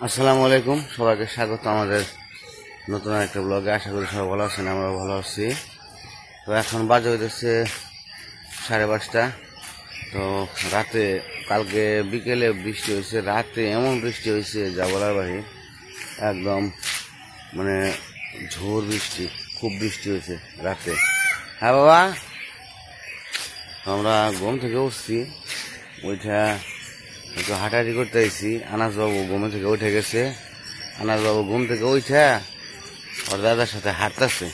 আসসালামু আলাইকুম, সবাইকে স্বাগত আমাদের নতুন একটা ব্লগে। আশা করি সবাই ভালো আছেন, আমরা ভালো আছি। তো এখন বাজে হইতেছে 5:30। তো রাতে কালকে বিকেলে বৃষ্টি হয়েছে, রাতে এমন বৃষ্টি হয়েছে যা বলার বাহির। একদম মানে ঝোর বৃষ্টি, খুব বৃষ্টি হয়েছে রাতে। হ্যাঁ বাবা, আমরা ঘুম থেকে উঠছি, ওইটা একটু হাঁটাহাঁটি করতে আইছি। আনাসবাবু ঘুম থেকে উঠে গেছে। আনাসবাবু ঘুম থেকে উঠে ওর দাদার সাথে হাঁটতেছে।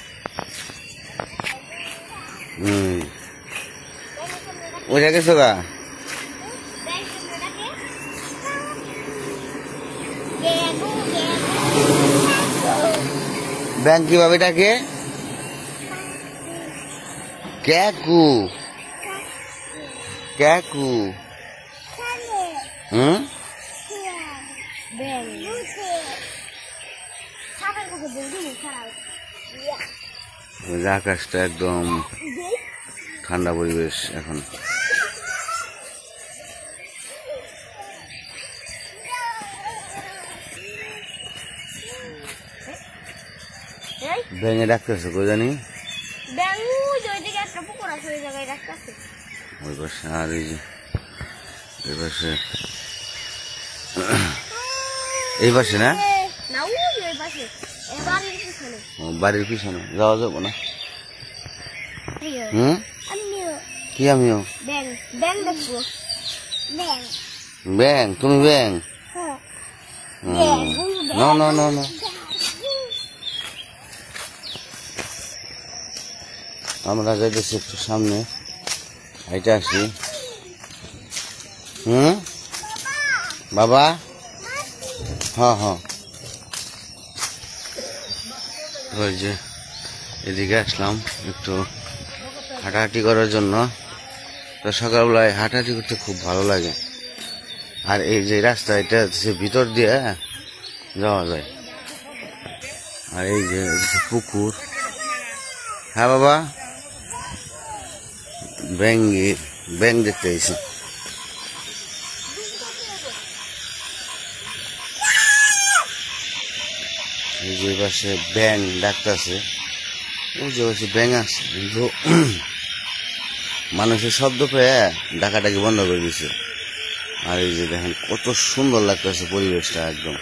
উঠে গেছো গা? ব্যাংক কিভাবে ডাকে? ক্যাকু ক্যাকু। আকাশটা একদম ঠান্ডা পরিবেশ এখন। ব্যাঙে ডাকতেছে কই জানি, ওই পাশে। আর এই যে এই পাশে, এই পাশে না, বাড়ির পিছনে যাওয়া যাবো না। কি আমিও ব্যাং? তুমি ব্যাং? না না না না, আমরা যাইতেছি একটু সামনে, হাইটে আসি। বাবা, হ্যাঁ হ্যাঁ, ওই যে এদিকে আসলাম একটু হাঁটাহাঁটি করার জন্য। তো সকালবেলায় হাঁটাহাঁটি করতে খুব ভালো লাগে। আর এই যে রাস্তা, এটা হচ্ছে ভিতর দিয়ে যাওয়া যায়। আর এই যে পুকুর। হ্যাঁ বাবা, ব্যাং দেখতে এসেছি। এই যে পাশে ব্যাং ডাকতেছে, ওই যে পাশে ব্যাং আছে, কিন্তু মানুষের শব্দ পেয়ে ডাকাডাকি বন্ধ করে দিছে। আর এই যে দেখেন কত সুন্দর লাগতেছে পরিবেশটা একদম।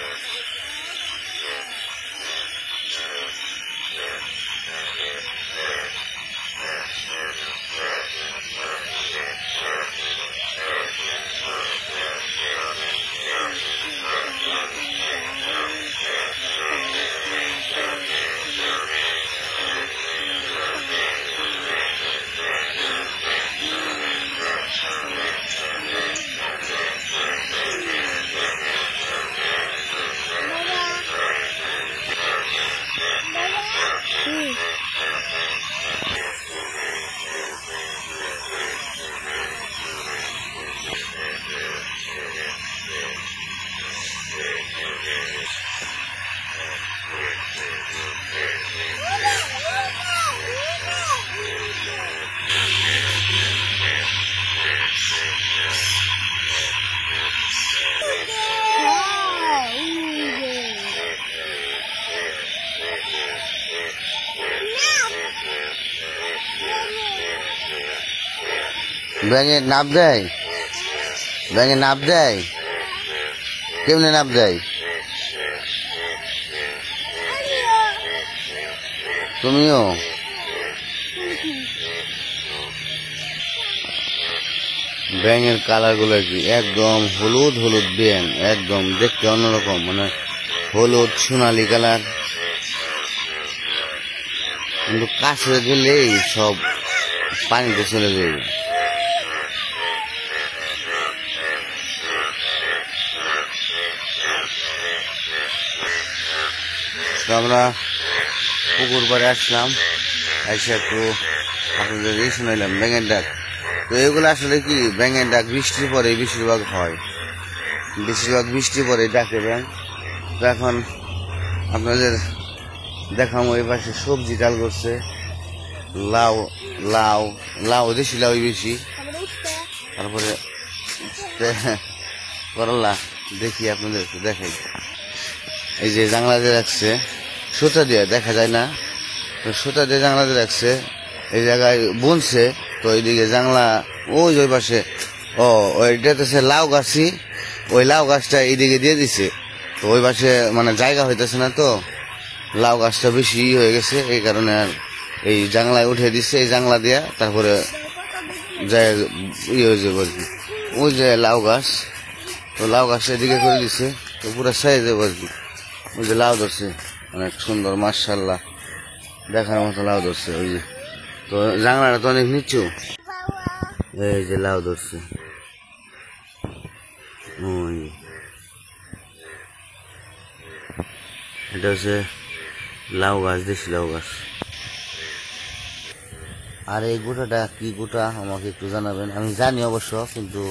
ব্যাঙে নাপ দেয়, ব্যাঙে নাপ দেয়, কেমনে নাপ দেয়? তুমিও? ব্যাঙের কালার গুলো কি একদম হলুদ হলুদ ব্যাঙ, একদম দেখতে অন্যরকম, মানে হলুদ সোনালি কালার। কিন্তু কাছে গেলেই সব পানিতে চলে যাবে। তো আমরা পুকুর পাড়ে আসলাম, এসে একটু আপনাদের শুনাইলাম ব্যাঙের ডাক। তো এগুলো আসলে কি, ব্যাঙের ডাক বৃষ্টির পরে বেশিরভাগ হয়, বেশিরভাগ বৃষ্টির পরে ডাকে ব্যাঙ। তো এখন আপনাদের দেখাম, ওই পাশে সবজি চাল করছে, লাউ লাউ লাউ দেশি লাউ বেশি, তারপরে করলা। দেখি আপনাদের দেখাই, এই যে জানলা দিয়ে রাখছে, সুতা দিয়ে দেখা যায় না, তো সুতা দিয়ে জানলা দিয়ে রাখছে। এই জায়গায় বুনছে, তো এইদিকে জানলা ওই পাশে। ও ওইটাতে লাউ গাছই, ওই লাউ গাছটা এইদিকে দিয়ে দিছে। তো ওই পাশে মানে জায়গা হইতেছে না, তো লাউ গাছটা বেশি হয়ে গেছে, এই কারণে আর এই জানলায় উঠে দিচ্ছে। এই জানলা দিয়া তারপরে যায় হয়ে যাবে আর কি। ওই যে লাউ গাছ, তো লাউ গাছটা এদিকে করে দিচ্ছে, তো পুরো সাইজ যাবে আর কি। ওই যে লাউ ধরছে, অনেক সুন্দর, মাশাআল্লাহ, দেখার মতো লাউ ধরছে। ওই যে তো জানলাটা তো অনেক নিচু। এই যে লাউ ধরছে, ওই এটা হচ্ছে লাউ গাছ, দেশি লাউ গাছ। আর এই গোটাটা কি গোটা আমাকে একটু জানাবেন। আমি জানি অবশ্য, কিন্তু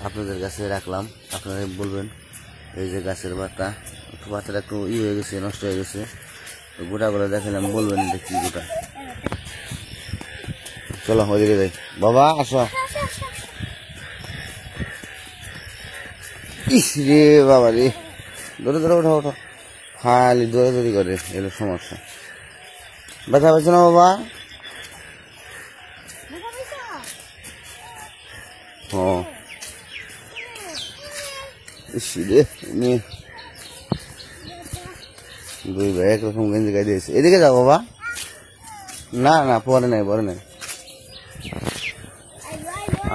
আপনাদের কাছে রাখলাম, আপনারা বলবেন। এই যে গাছের পাতাটা একটু হয়ে গেছে, নষ্ট হয়ে গেছে, তো গোটাগুলো দেখালাম, বলবেন এটা কি গোটা। চলো ওইদিকে যাই, বাবা আসো। ইস রে বাবা রে, ধরে ধরে ওঠো ওঠো, খালি দৌড়াদৌড়ি করে, এলো সমস্যা। ব্যথা পাচ্ছে না বাবা? ও ইস রে, দুই ভাই একরকম গেঞ্জি গাই দিয়েছে। এদিকে যাও বাবা। না না, পরে নাই, পরে নাই।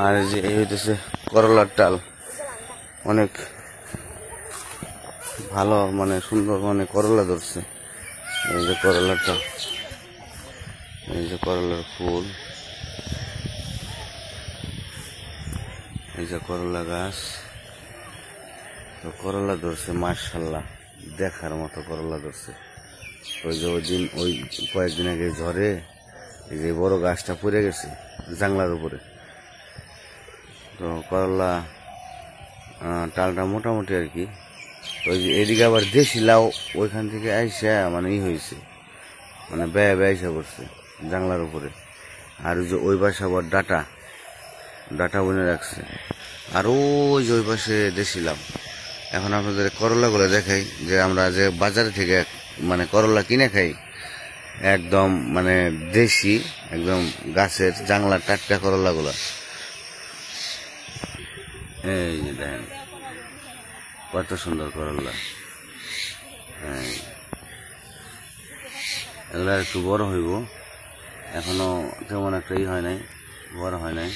আর যে এই হইতেছে করলার টাল, অনেক ভালো, মানে সুন্দর, মানে করলা ধরছে। এই যে করলার টাল, এই যে করলার ফুল, এই যে করলা গাছ, তো করলা ধরছে, মাশাআল্লাহ, দেখার মতো করলা ধরছে। ওই যে ওই কয়েকদিন আগে ঝড়ে এই যে বড় গাছটা পড়ে গেছে জানলার উপরে, তো করলা টালটা মোটামুটি আর কি। তো ওই যে এদিকে আবার দেশি লাউ ওইখান থেকে আইসা মানে হয়েছে, মানে ব্যয় আইসা পড়ছে জানলার উপরে। আর ওই যে ওই পাশে আবার ডাটা বুনে রাখছে। আর ওই যে ওই পাশে দেশি লাউ। এখন আপনাদের করলাগুলো দেখাই, যে আমরা যে বাজারে থেকে মানে করলা কিনে খাই, একদম মানে দেশি, একদম গাছের জাংলার টাটকা করলাগুলা। এই যে দেখেন কত সুন্দর করলা। হ্যাঁ, এগুলা একটু বড় হইব, এখনো তেমন একটা হয় নাই, বড় হয় নাই।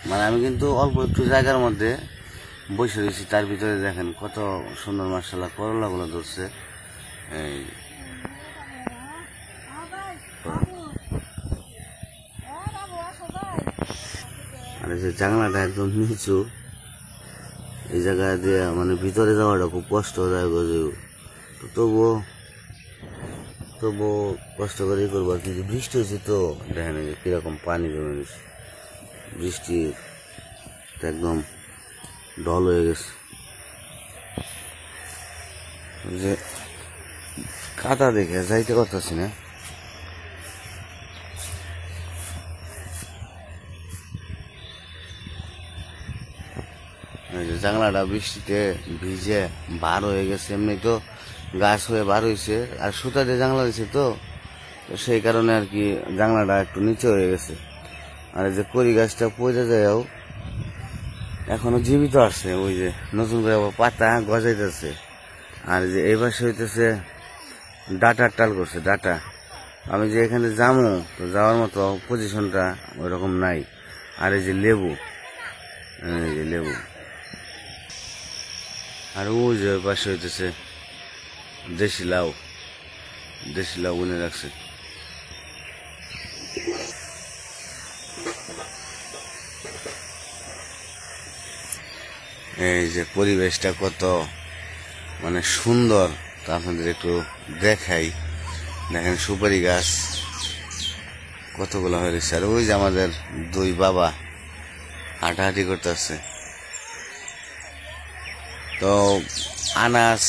মানে আমি কিন্তু অল্প একটু জায়গার মধ্যে বসে রয়েছি, তার ভিতরে দেখেন কত সুন্দর মাশাআল্লাহ করলাগুলো ধরছে। এই আর এই যে জানলাটা একদম নিচু, এই জায়গা দিয়ে মানে ভিতরে যাওয়াটা খুব কষ্টদায়ক, তবুও কষ্ট করেই করবো আর কি। বৃষ্টি হয়েছে তো দেখেন যে কিরকম পানি জমে গেছে, বৃষ্টি একদম ঢল হয়ে গেছে। যে কাদা দেখে যাইতে পারতেছি না। জানলাটা বৃষ্টিতে ভিজে বার হয়ে গেছে, এমনি তো গাছ হয়ে বার হয়েছে, আর সুতা দিয়ে জানলা দিয়েছে, তো সেই কারণে আর কি জানলাটা একটু নিচে হয়ে গেছে। আর এই যে কড়ি গাছটা পড়ে যায়ও এখনো জীবিত আছে, ওই যে নতুন করে পাতা গজাইতেছে। আর যে এই পাশে হইতেছে ডাটার টাল করছে, ডাটা। আমি যে এখানে যাবো, তো যাওয়ার মতো পজিশনটা ওই রকম নাই। আর এই যে লেবু, এই যে লেবু। আর ওই যে পাশে হইতেছে দেশি লাউ বুনে রাখছে। এই যে পরিবেশটা কত মানে সুন্দর, তা আপনাদের একটু দেখাই। দেখেন সুপারি গাছ কতগুলো হয়ে গেছে। আর ওই যে আমাদের দুই বাবা হাঁটাহাঁটি করতেছে। তো আনাস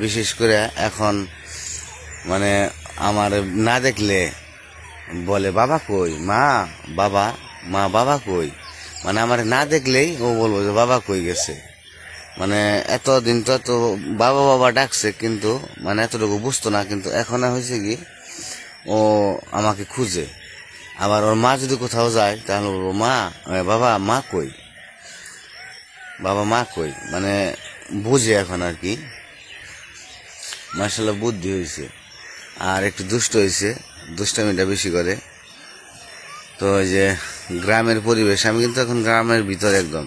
বিশেষ করে এখন মানে আমার না দেখলে বলে বাবা কই, মা বাবা কই, মানে আমার না দেখলেই ও বলবো যে বাবা কই গেছে। মানে এতদিন তো এত বাবা বাবা ডাকছে, কিন্তু মানে এতটুকু বুঝতো না, কিন্তু এখন হয়েছে কি ও আমাকে খুঁজে। আবার ওর মা যদি কোথাও যায় তাহলে বলবো মা, বাবা মা কই, বাবা মা কই, মানে বুঝে এখন আর কি। মার্শাল্লাহ বুদ্ধি হয়েছে, আর একটু দুষ্ট হয়েছে, দুষ্টামিটা বেশি করে। তো ওই যে গ্রামের পরিবেশ, আমি কিন্তু এখন গ্রামের ভিতরে একদম,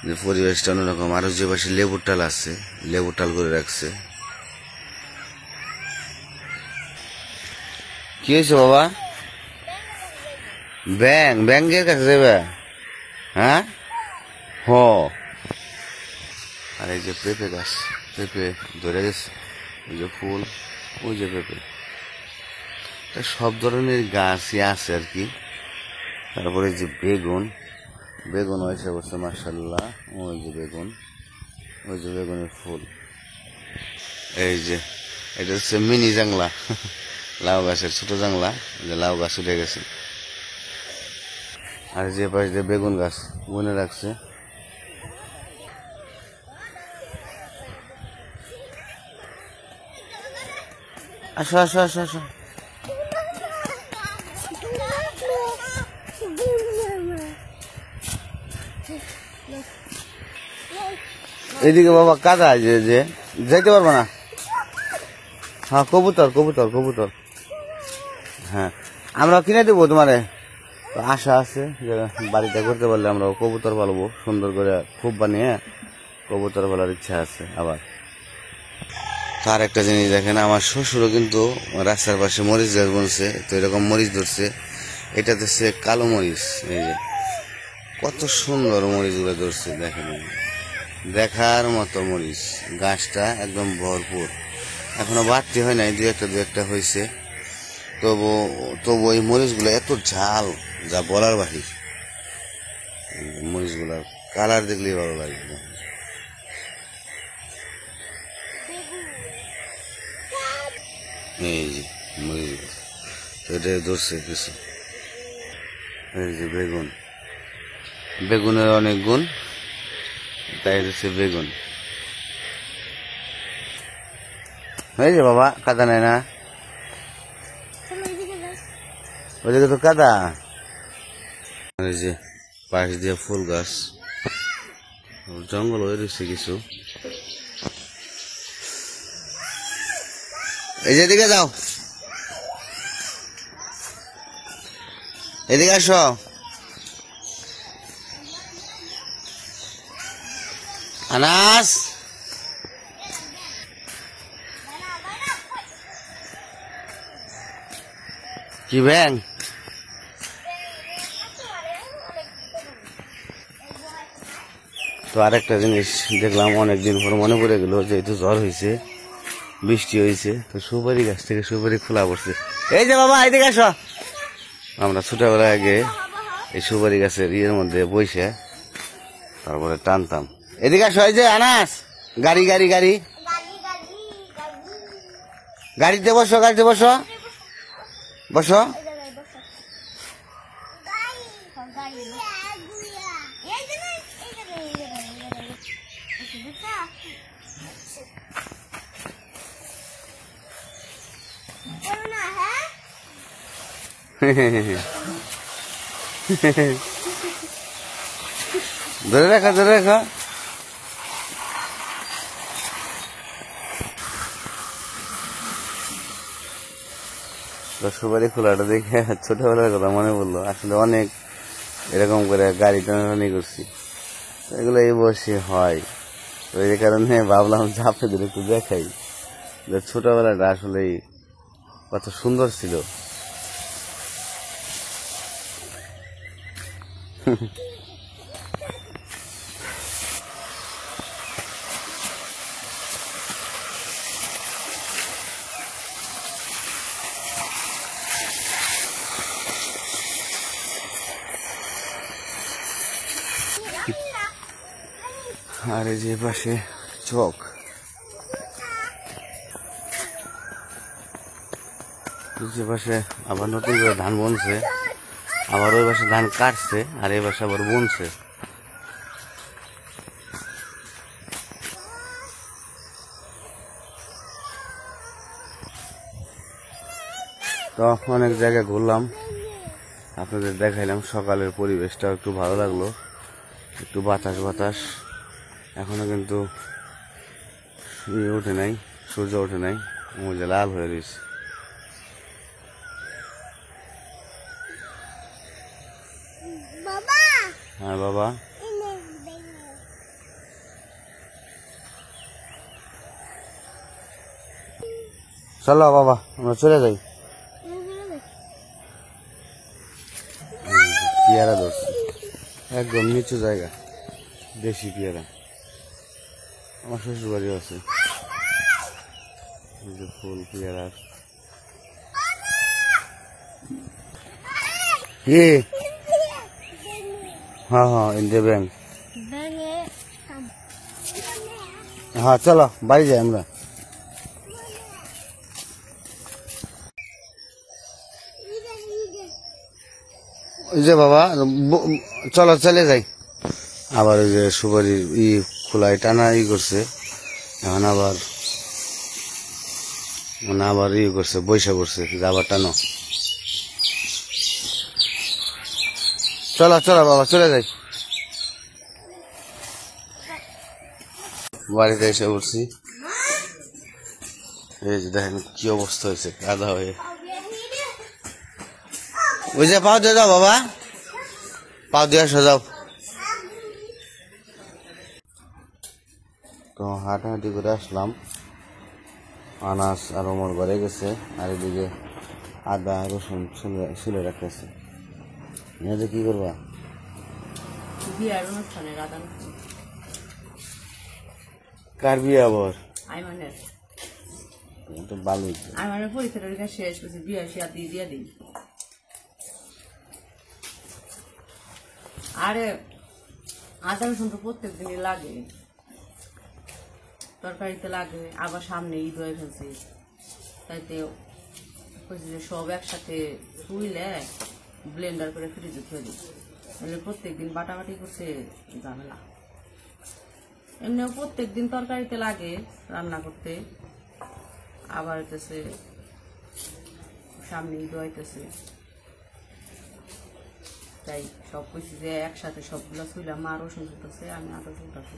যে পরিবেশটা অন্যরকম। আরো যে পাশে লেবুর টাল আছে, লেবুর টাল করে রাখছে। কি হয়েছে বাবা? ব্যাংকের কাছে যাবে? হ্যাঁ হ। আর এই যে পেঁপে গাছ, পেঁপে ধরে গেছে, ওই যে ফুল, ওই যে পেঁপে, সব ধরনের গাছই আছে আর কি। তারপরে যে বেগুন, বেগুন হয়েছে বলছে মার্শাল্লাহ, ওই যে বেগুন, ওই যে বেগুনের ফুল। এই যে এটা হচ্ছে মিনি জাংলা, লাউ গাছের ছোট জাংলা, যে লাউ গাছ উঠে গেছে। আর যে পাশে যে বেগুন গাছ বুনে রাখছে। আসো আসো আসো আসো। এদিকে বাবা কাদা, যে যে যাইতে পারবো না। হ্যাঁ কবুতর কবুতর কবুতর, হ্যাঁ আমরা কিনে দেবো তোমারে। তো আশা আছে যে বাড়িতে করতে পারলে আমরা কবুতর পালবো, সুন্দর করে খুব বানিয়ে কবুতর পালার ইচ্ছা আছে। আবার তার একটা জিনিস দেখেন, আমার শ্বশুরও কিন্তু রাস্তার পাশে মরিচ গাছ বলছে, তো এরকম মরিচ ধরছে। এটা হচ্ছে কালো মরিচ, এই যে কত সুন্দর মরিচগুলো ধরছে, দেখেন দেখার মতো মরিচ। গাছটা একদম ভরপুর, এখনো বাড়তি হয় নাই, দু একটা হয়েছে। তবু তবু ওই মরিচগুলো এত ঝাল, যা বলার বাহির। মরিচগুলার কালার দেখলেই ভালো লাগে। এই যে মরিচ, এটা ধরছে কিছু। এই যে বেগুন, বেগুনের অনেক গুণ, তাই হচ্ছে বেগুন। এই যে বাবা কাদা নেয় না, ওইদিকে তো কাদা। এই যে পাশ দিয়ে ফুল গাছ, জঙ্গল হয়ে রয়েছে কিছু। এই যে এদিকে যাও, এদিকে আসো। আনাস, কি ব্যাং? তো আরেকটা জিনিস দেখলাম, অনেকদিন পর মনে পড়ে গেল, যেহেতু জ্বর হয়েছে, বৃষ্টি হয়েছে, তো সুপারি গাছ থেকে সুপারি খোলা পড়ছে। এই যে বাবা এদিকে আসো, আমরা ছোটবেলায় আগে এই সুপারি গাছের ইয়ের মধ্যে বসে তারপরে টানতাম। এদিকে আসো, এই যে আনাস, গাড়ি গাড়ি গাড়ি, গাড়িতে বসো, গাড়িতে বসো, বসো। ধরে রাখা, ধরে রাখা। সুপারি খোলাটা দেখে ছোটবেলার কথা মনে পড়লো। আসলে অনেক এরকম করে গাড়ি টানাটানি করছি, এগুলো এই বয়সে হয়। তো এই কারণে ভাবলাম যে আপনাদের একটু দেখাই যে ছোটবেলাটা আসলেই কত সুন্দর ছিল। আর এই যে পাশে চক, যে পাশে আবার নতুন করে ধান বুনছে, আবার ওই পাশে ধান কাটছে, আর এই পাশে আবার বুনছে। তো অনেক জায়গায় ঘুরলাম, আপনাদের দেখাইলাম। সকালের পরিবেশটা একটু ভালো লাগলো, একটু বাতাস বাতাস। এখনো কিন্তু ওঠে নাই, সূর্য ওঠে নাই, মজা লাল হয়ে রয়েছে। হ্যাঁ বাবা, চলো বাবা আমরা চলে যাই। পেয়ারা ধরছি, একদম নিচু জায়গা, দেশি পেয়ারা। আমার শ্বশুর বাড়ি আছে, এই যে ফুল পেয়ারার। কি? হ্যাঁ হ্যাঁ, ইন্ডিয়া ব্যাংক। হ্যাঁ চলো বাড়ি যাই আমরা। ওই যে বাবা, চলো চলে যাই। আবার ওই যে সুপারির খোলায় টানা করছে, এখন আবার করছে, বৈশা করছে, আবার টানো। চলো চলো বাবা চলে যাই। বাড়িতে এসে উঠছি, এই যে দেখেন কি অবস্থা হয়েছে, কাদা হয়ে। ওই যে পাও দিয়ে যাও বাবা, পাও দিয়ে আসো যাও। তো হাঁটাহাঁটি করে আসলাম, আনাস আর ওমর ঘরে গেছে, আর এদিকে আদা রসুন ছুলে রাখতেছে। নিয়ে কি করবা? বিয়ার অনুষ্ঠানে রাধান কার বিয়ে আবার? আইমানের। তো ভালোই। আইমানের পরীক্ষা শেষ করছি, বিয়া শিয়া দিয়ে দিই। আরে আদা রসুন তো প্রত্যেক দিনই লাগে, তরকারিতে লাগে, আবার সামনে ঈদ হয়ে ফেলছে, তাইতে সব একসাথে তুইলে ব্লেন্ডার করে ফ্রিজে থুয়ে দিই। প্রত্যেক দিন বাটাবাটি করছে ঝামেলা। এমনিও প্রত্যেক দিন তরকারিতে লাগে রান্না করতে, আবার হইতেছে সামনে ঈদ হইতেছে, তাই সব কিছু যে একসাথে সবগুলো ছুইলাম। মা রসুন ছুটতেছে, আমি আদা ছুটতেছি,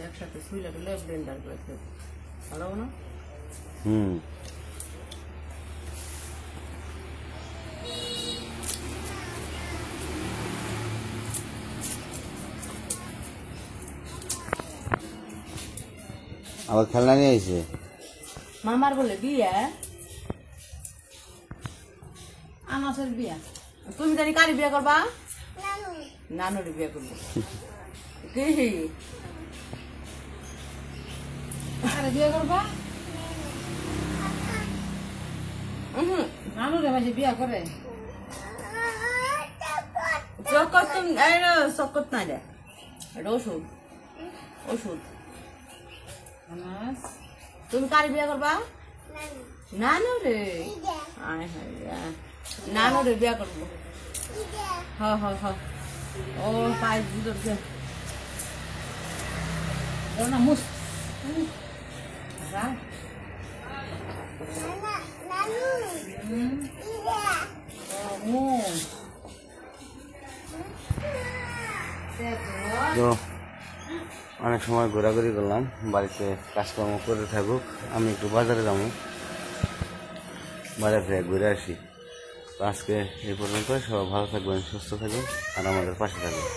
একসাথে ছুইলে দিলে ব্লেন্ডার করে ভালো না। আবার খেলনা নিয়ে আইছে মামার বলে বিয়া, আমাদের বিয়া। তুমি জানি কারি বিয়া করবা? নানুর বিয়া করবো। কি বিয়া করবা? নানুরে মাঝে বিয়া করে চকত। চকত নাই রে, এটা ওষুধ ওষুধ। তুমি কারি বিয়া করবা? নানুরে। নানুরে বিয়া করবো। হ্যাঁ হ্যাঁ হ্যাঁ। ও পাই ধরছে না মুস। তো অনেক সময় ঘোরাঘুরি করলাম, বাড়িতে কাজকর্ম করে থাকুক, আমি একটু বাজারে যাবো, বাজার থেকে ঘুরে আসি। তো আজকে এই পর্যন্ত, সবাই ভালো থাকবেন, সুস্থ থাকবেন, আর আমাদের পাশে থাকবেন।